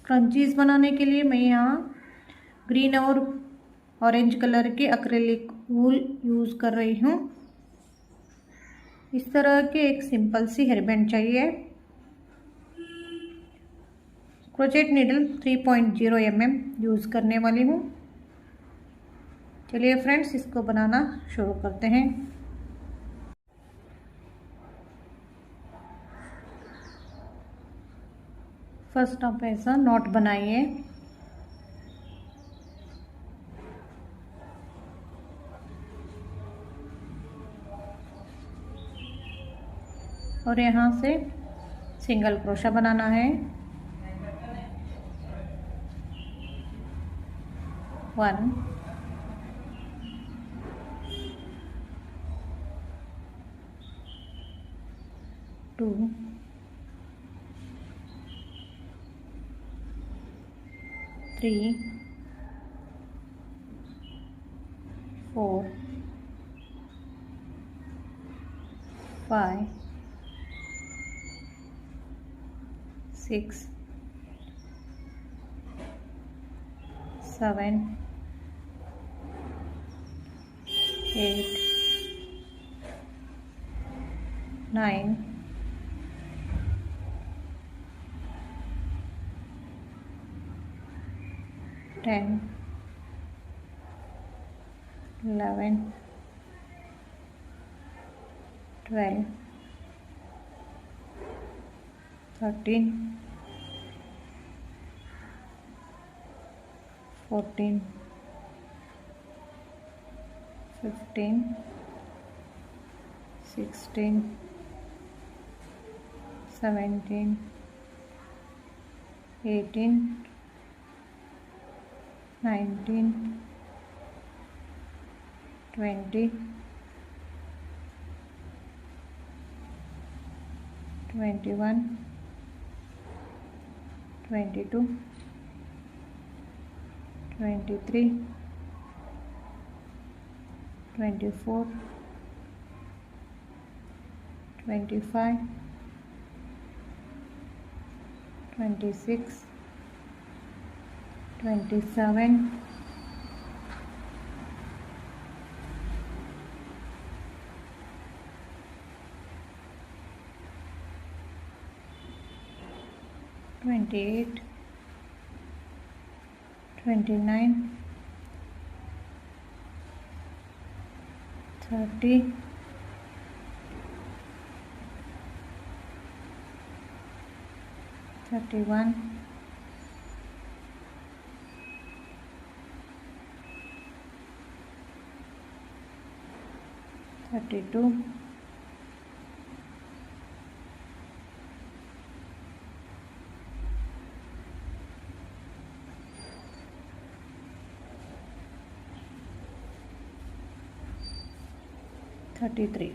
Scrunchies बनाने के लिए मैं यहाँ ग्रीन और ऑरेंज कलर के एक्रेलिक वूल यूज़ कर रही हूँ। इस तरह के एक सिंपल सी हेयर बैंड चाहिए। क्रोचेट नीडल 3.0 mm यूज़ करने वाली हूँ। चलिए फ्रेंड्स, इसको बनाना शुरू करते हैं। फर्स्ट आप ऐसा नॉट बनाइए। और यहाँ से सिंगल क्रोशा बनाना है। 1 2 3 4 5 6 7 8 9 10 11 12 13 14 15 16 17 18 19 20 21 22 23 24 25 26 27 28 29 30 31 32 33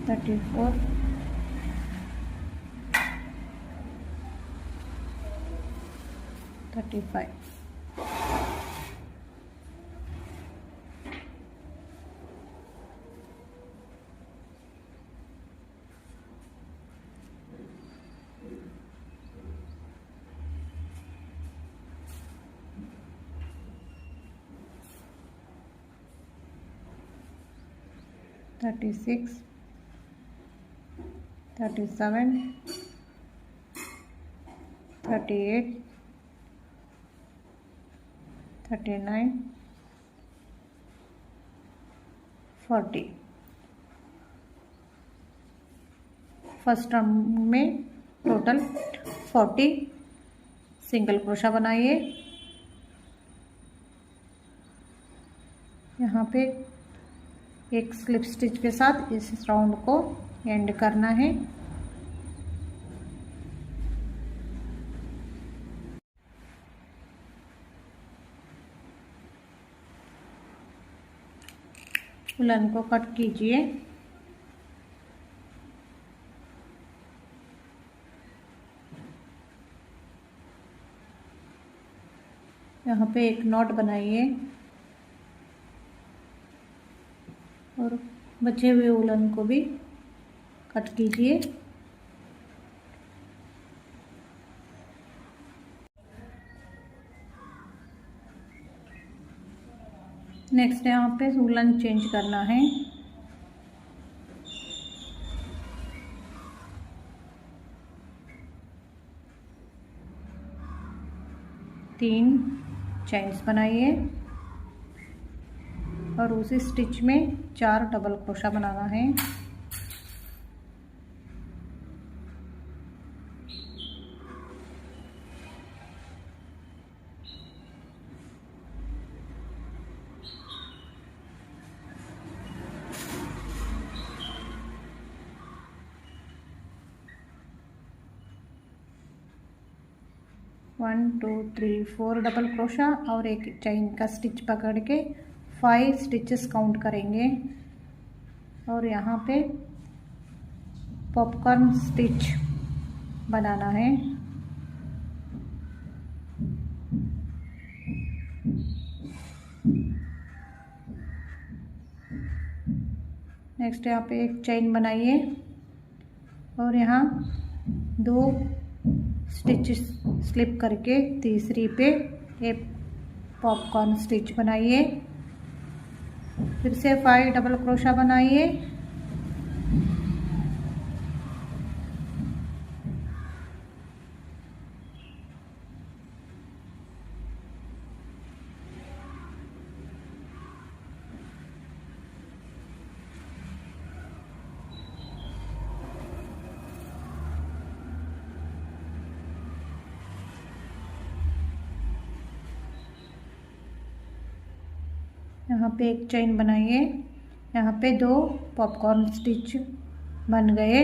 34 35 36 37 38 39 40। फर्स्ट टर्म में टोटल 40 सिंगल क्रोशा बनाइए। यहाँ पे एक स्लिप स्टिच के साथ इस राउंड को एंड करना है। उलन को कट कीजिए। यहाँ पे एक नॉट बनाइए। और बचे हुए उलन को भी कट कीजिए। नेक्स्ट यहाँ पे उलन चेंज करना है। तीन चेन्स बनाइए और उसी स्टिच में 4 डबल क्रोशा बनाना है। One two three 4 double crochet और एक चेन का स्टिच पकड़ के 5 स्टिचेस काउंट करेंगे और यहाँ पे पॉपकॉर्न स्टिच बनाना है। नेक्स्ट यहाँ पे एक चेन बनाइए और यहाँ 2 स्टिचेस स्लिप करके तीसरी पे एक पॉपकॉर्न स्टिच बनाइए। फिर से 5 डबल क्रोशा बनाइए। यहाँ पे एक चेन बनाइए। यहाँ पे 2 पॉपकॉर्न स्टिच बन गए।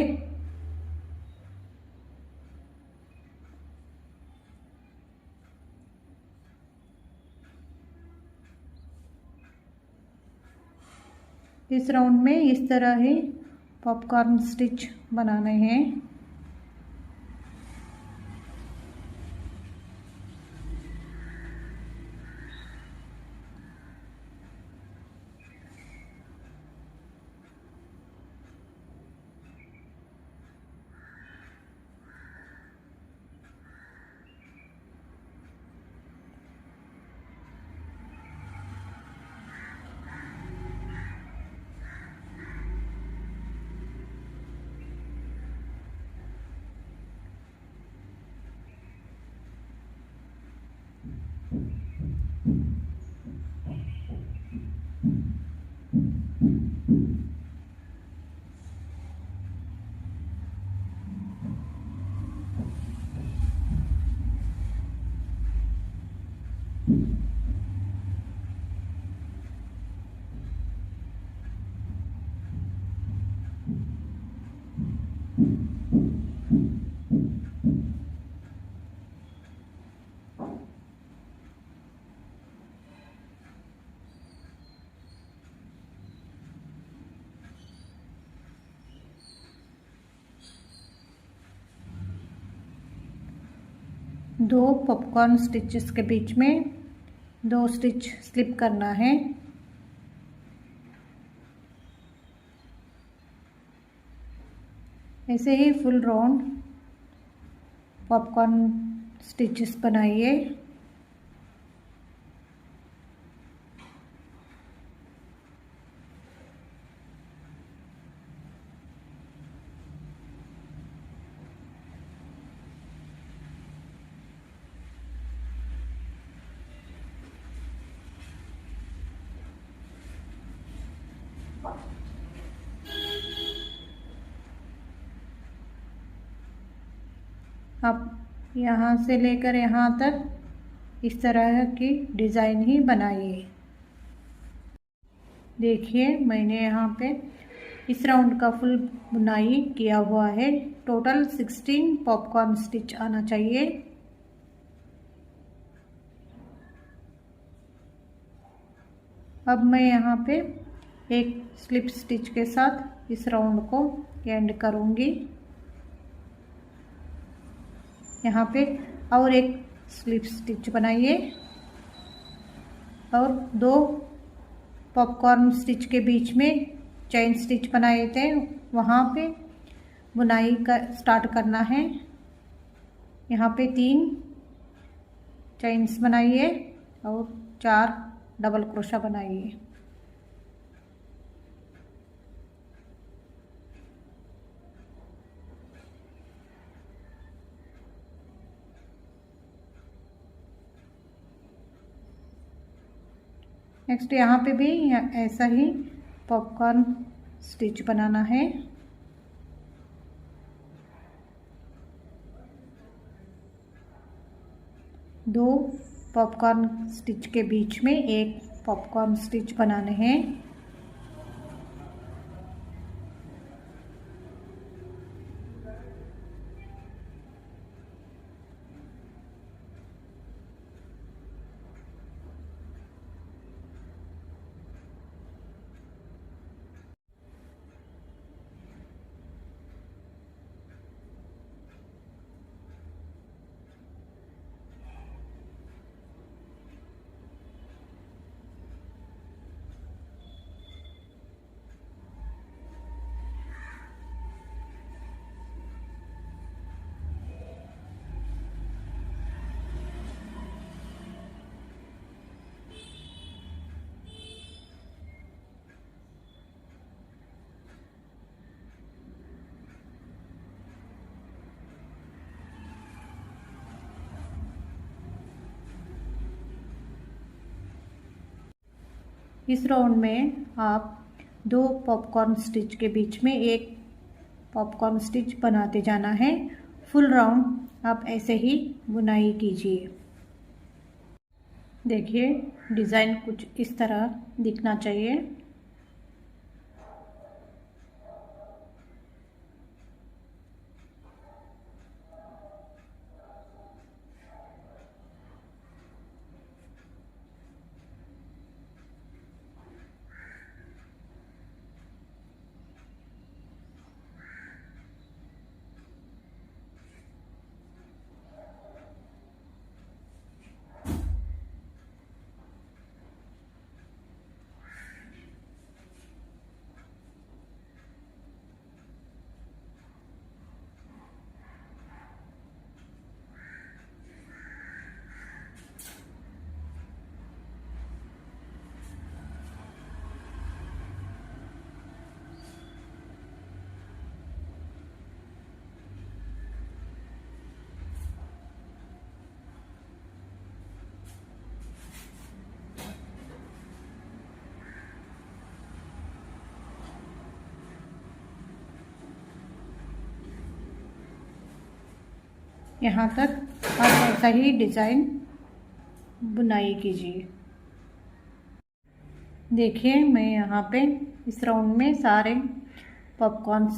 इस राउंड में इस तरह ही पॉपकॉर्न स्टिच बनाने हैं। दो पॉपकॉर्न स्टिचेस के बीच में 2 स्टिच स्लिप करना है। ऐसे ही फुल राउंड पॉपकॉर्न स्टिचेस बनाइए। अब यहाँ से लेकर यहाँ तक इस तरह की डिज़ाइन ही बनाइए। देखिए मैंने यहाँ पे इस राउंड का फुल बुनाई किया हुआ है। टोटल 16 पॉपकॉर्न स्टिच आना चाहिए। अब मैं यहाँ पे एक स्लिप स्टिच के साथ इस राउंड को एंड करूँगी। यहाँ पे और एक स्लिप स्टिच बनाइए और 2 पॉपकॉर्न स्टिच के बीच में चेन स्टिच बनाए थे वहाँ पे बुनाई का स्टार्ट करना है। यहाँ पे 3 चेन्स बनाइए और 4 डबल क्रोशा बनाइए। नेक्स्ट यहाँ पे भी ऐसा ही पॉपकॉर्न स्टिच बनाना है। दो पॉपकॉर्न स्टिच के बीच में एक पॉपकॉर्न स्टिच बनाने हैं। इस राउंड में आप 2 पॉपकॉर्न स्टिच के बीच में एक पॉपकॉर्न स्टिच बनाते जाना है। फुल राउंड आप ऐसे ही बुनाई कीजिए। देखिए डिज़ाइन कुछ इस तरह दिखना चाहिए। यहाँ तक आप ऐसा ही डिज़ाइन बुनाई कीजिए। देखिए मैं यहाँ पे इस राउंड में सारे पॉपकॉर्न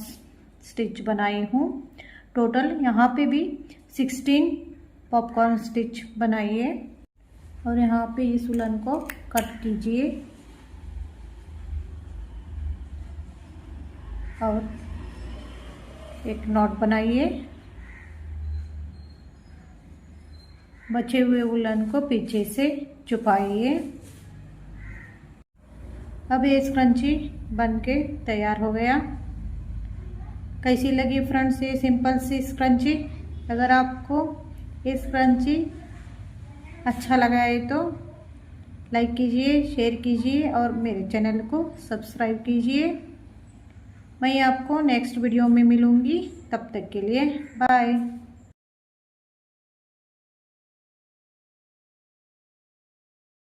स्टिच बनाई हूँ। टोटल यहाँ पे भी 16 पॉपकॉर्न स्टिच बनाइए और यहाँ पे इस उलन को कट कीजिए और एक नॉट बनाइए। बचे हुए उलन को पीछे से छुपाइए। अब ये स्क्रंची बनके तैयार हो गया। कैसी लगी फ्रेंड्स ये सिंपल सी स्क्रंची? अगर आपको ये स्क्रंची अच्छा लगा है तो लाइक कीजिए, शेयर कीजिए और मेरे चैनल को सब्सक्राइब कीजिए। मैं आपको नेक्स्ट वीडियो में मिलूँगी, तब तक के लिए बाय।